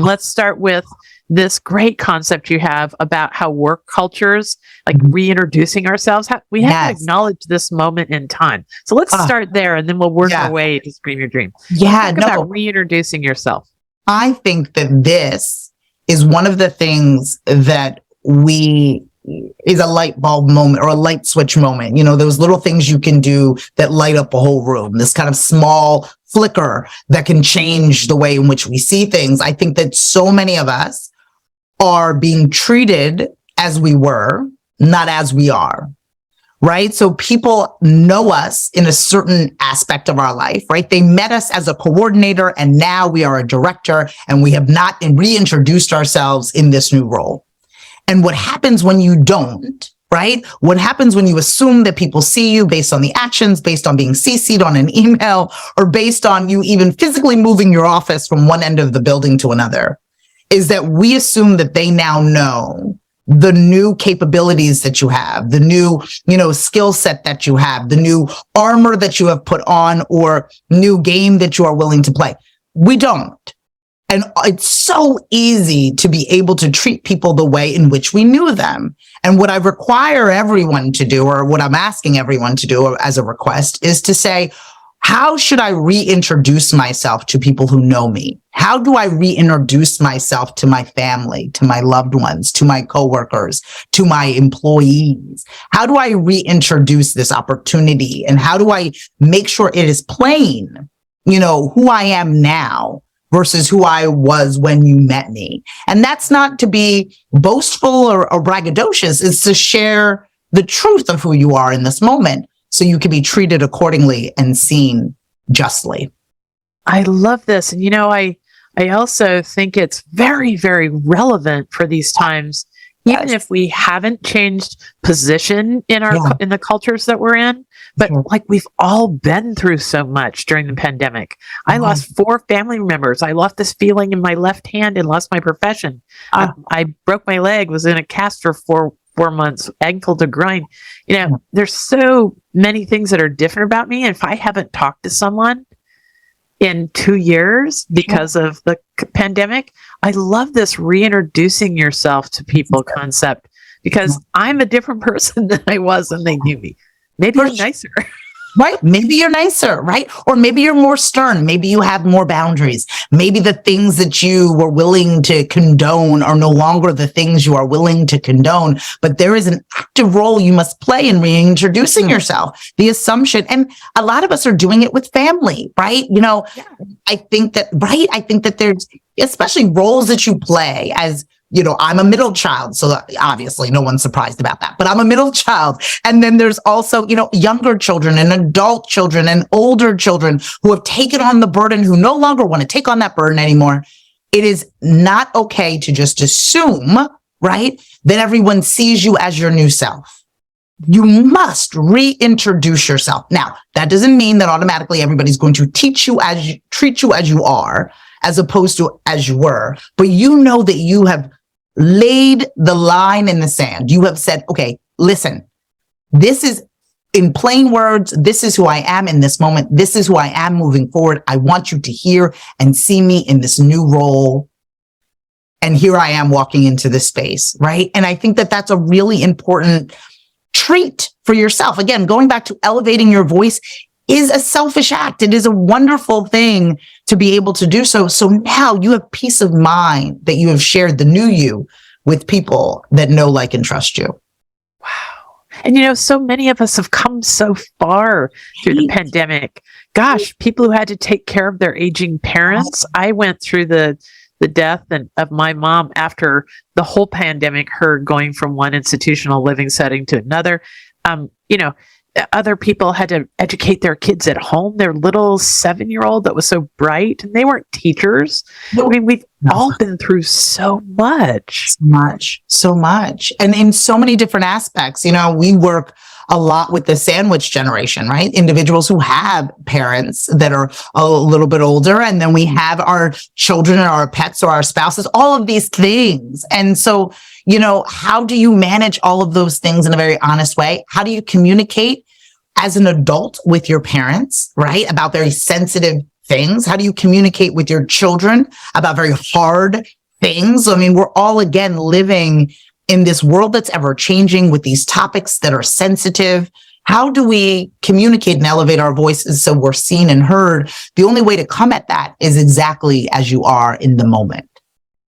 Let's start with this great concept you have about how work cultures, like reintroducing ourselves, we have to acknowledge this moment in time. So let's start there, and then we'll work our way to Scream Your Dream. Talk about reintroducing yourself. I think that this is one of the things that is a light bulb moment or a light switch moment. You know, those little things you can do that light up a whole room, this kind of small flicker that can change the way in which we see things. I think that so many of us are being treated as we were, not as we are, right? So people know us in a certain aspect of our life, right? They met us as a coordinator, and now we are a director, and we have not reintroduced ourselves in this new role. And what happens when you don't, right? What happens when you assume that people see you based on the actions, based on being CC'd on an email, or based on you even physically moving your office from one end of the building to another, is that we assume that they now know the new capabilities that you have, the new, skill set that you have, the new armor that you have put on, or new game that you are willing to play. We don't. And it's so easy to be able to treat people the way in which we knew them. And what I require everyone to do, or what I'm asking everyone to do as a request, is to say, how should I reintroduce myself to people who know me? How do I reintroduce myself to my family, to my loved ones, to my coworkers, to my employees? How do I reintroduce this opportunity? And how do I make sure it is plain, who I am now versus who I was when you met me? And that's not to be boastful or braggadocious. It's to share the truth of who you are in this moment, so you can be treated accordingly and seen justly. I love this. And, I also think it's very, very relevant for these times, even if we haven't changed position in in the cultures that we're in. But like, we've all been through so much during the pandemic. I lost 4 family members. I lost this feeling in my left hand and lost my profession. I broke my leg, was in a cast for 4 months, ankle to groin. There's so many things that are different about me. And if I haven't talked to someone in 2 years because of the pandemic, I love this reintroducing yourself to people concept, because I'm a different person than I was when they knew me. Maybe I'm nicer. Right? Maybe you're nicer, right? Or maybe you're more stern. Maybe you have more boundaries. Maybe the things that you were willing to condone are no longer the things you are willing to condone, but there is an active role you must play in reintroducing yourself. The assumption, and a lot of us are doing it with family, right? I think that there's especially roles that you play as, I'm a middle child, so obviously no one's surprised about that, but I'm a middle child. And then there's also, younger children and adult children and older children who have taken on the burden, who no longer want to take on that burden anymore. It is not okay to just assume, right, that everyone sees you as your new self. You must reintroduce yourself. Now, that doesn't mean that automatically everybody's going to treat you as you are, as opposed to as you were, but that you have laid the line in the sand. You have said, okay, listen, this is, in plain words, this is who I am in this moment. This is who I am moving forward. I want you to hear and see me in this new role. And here I am walking into this space, right? And I think that that's a really important treat for yourself. Again, going back to elevating your voice is a selfish act. It is a wonderful thing to be able to do so. So now you have peace of mind that you have shared the new you with people that know, like, and trust you. Wow. And so many of us have come so far through the pandemic. Gosh, people who had to take care of their aging parents. I went through the death of my mom after the whole pandemic, her going from one institutional living setting to another. Other people had to educate their kids at home, their little 7-year-old that was so bright, and they weren't teachers. I mean, we've all been through so much. So much. And in so many different aspects. We work a lot with the sandwich generation, right? Individuals who have parents that are a little bit older, and then we have our children or our pets or our spouses, all of these things. And so, how do you manage all of those things in a very honest way? How do you communicate as an adult with your parents, right, about very sensitive things? How do you communicate with your children about very hard things? I mean, we're all, again, living in this world that's ever changing with these topics that are sensitive. How do we communicate and elevate our voices so we're seen and heard? The only way to come at that is exactly as you are in the moment.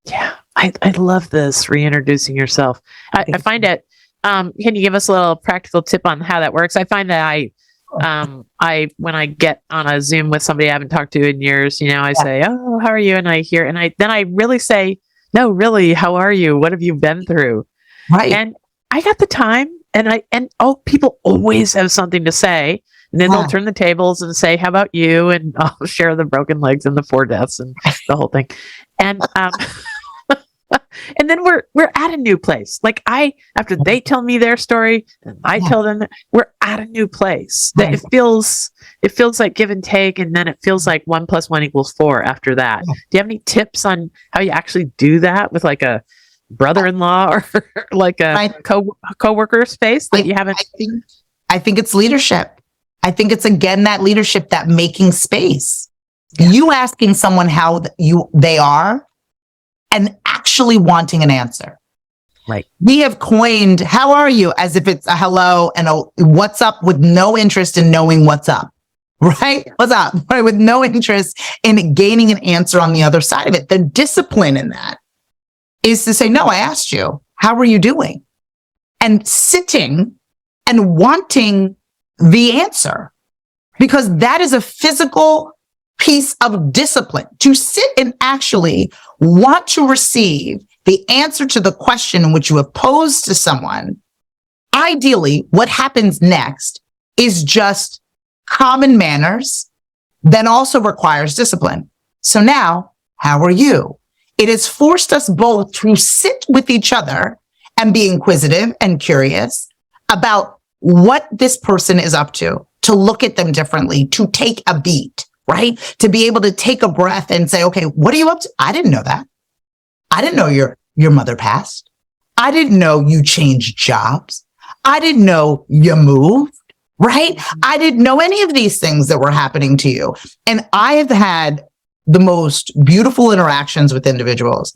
Yeah, I love this, reintroducing yourself. I find it, can you give us a little practical tip on how that works? I find that when I get on a Zoom with somebody I haven't talked to in years, I say, "Oh, how are you?" And then I really say, "No, really, how are you? What have you been through?" Right. And I got the time, people always have something to say. And then they'll turn the tables and say, "How about you?" And I'll share the broken legs and the 4 deaths and the whole thing. And and then we're at a new place. Like after they tell me their story and I tell them, we're at a new place. That it feels like give and take, and then it feels like 1 + 1 = 4 after that. Do you have any tips on how you actually do that with like a brother-in-law or like a co-worker space that you haven't? I think it's leadership. I think it's, again, that leadership, that making space. Yeah. You asking someone how they are and actually wanting an answer. Right. We have coined "how are you" as if it's a hello and a what's up, with no interest in knowing what's up. Right? What's up? Right? With no interest in gaining an answer on the other side of it. The discipline in that is to say, "No, I asked you, how are you doing?" And sitting and wanting the answer, because that is a physical piece of discipline, to sit and actually want to receive the answer to the question in which you have posed to someone. Ideally, what happens next is just common manners, then also requires discipline. So now, how are you? It has forced us both to sit with each other and be inquisitive and curious about what this person is up to look at them differently, to take a beat, right? To be able to take a breath and say, "Okay, what are you up to? I didn't know that. I didn't know your mother passed. I didn't know you changed jobs. I didn't know you moved," right? I didn't know any of these things that were happening to you. And I have had the most beautiful interactions with individuals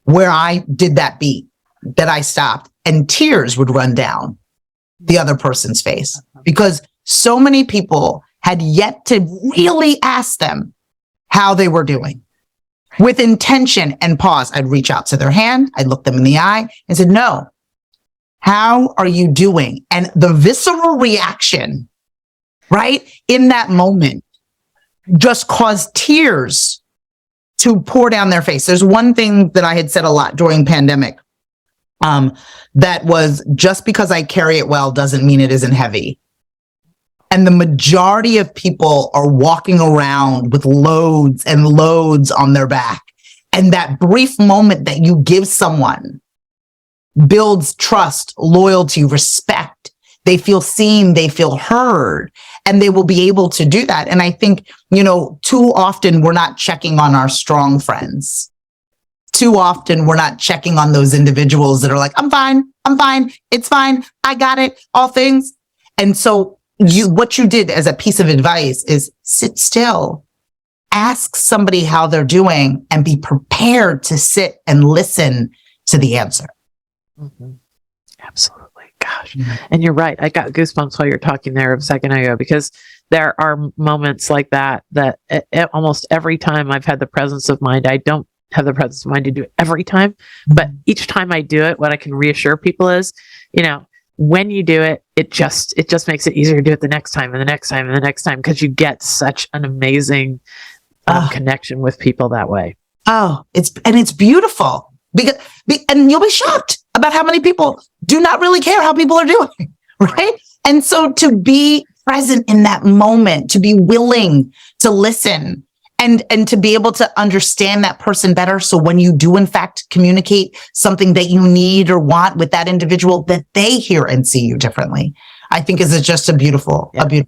where I did that beat, that I stopped, and tears would run down the other person's face, because so many people had yet to really ask them how they were doing. With intention and pause, I'd reach out to their hand, I'd look them in the eye and said, "No, how are you doing?" And the visceral reaction, right, in that moment just caused tears to pour down their face. There's one thing that I had said a lot during pandemic, that was, just because I carry it well doesn't mean it isn't heavy. And the majority of people are walking around with loads and loads on their back. And that brief moment that you give someone builds trust, loyalty, respect. They feel seen, they feel heard, and they will be able to do that. And I think, too often we're not checking on our strong friends. Too often we're not checking on those individuals that are like, I'm fine, it's fine, I got it, all things. And so what you did as a piece of advice is sit still, ask somebody how they're doing, and be prepared to sit and listen to the answer. Mm-hmm. Absolutely. Gosh. Mm-hmm. And you're right. I got goosebumps while you're talking there a second ago, because there are moments like that almost every time I've had the presence of mind. I don't have the presence of mind to do it every time, but each time I do it, what I can reassure people is, when you do it, it just makes it easier to do it the next time and the next time and the next time, because you get such an amazing connection with people that way. Oh, it's beautiful, and you'll be shocked about how many people do not really care how people are doing, right? And so to be present in that moment, to be willing to listen, and to be able to understand that person better. So when you do, in fact, communicate something that you need or want with that individual, that they hear and see you differently, I think is just a beautiful thing.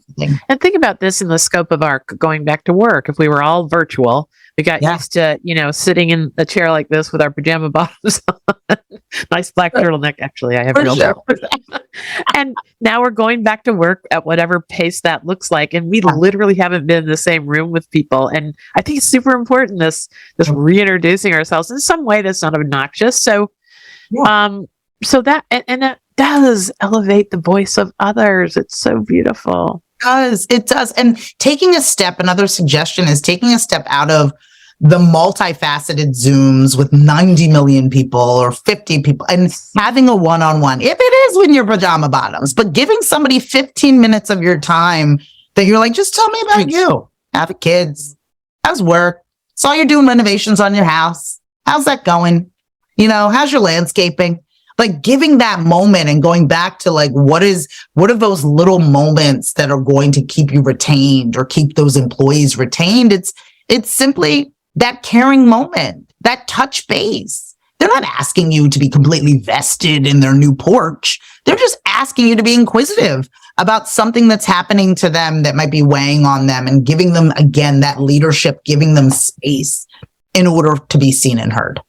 And think about this in the scope of our going back to work. If we were all virtual, we got used to, sitting in a chair like this with our pajama bottoms on. Nice black turtleneck. Actually, I have real. And now we're going back to work at whatever pace that looks like. And we literally haven't been in the same room with people. And I think it's super important, this reintroducing ourselves in some way that's not obnoxious. So, so that, and that does elevate the voice of others. It's so beautiful. It does. And taking a step, another suggestion is taking a step out of the multifaceted Zooms with 90 million people or 50 people and having a one-on-one, if it is in your pajama bottoms, but giving somebody 15 minutes of your time that you're like, just tell me about you. How the kids? How's work? Saw you're doing renovations on your house. How's that going? You know, how's your landscaping? Like giving that moment and going back to like, what are those little moments that are going to keep you retained or keep those employees retained? It's simply that caring moment, that touch base. They're not asking you to be completely vested in their new porch. They're just asking you to be inquisitive about something that's happening to them that might be weighing on them and giving them, again, that leadership, giving them space in order to be seen and heard.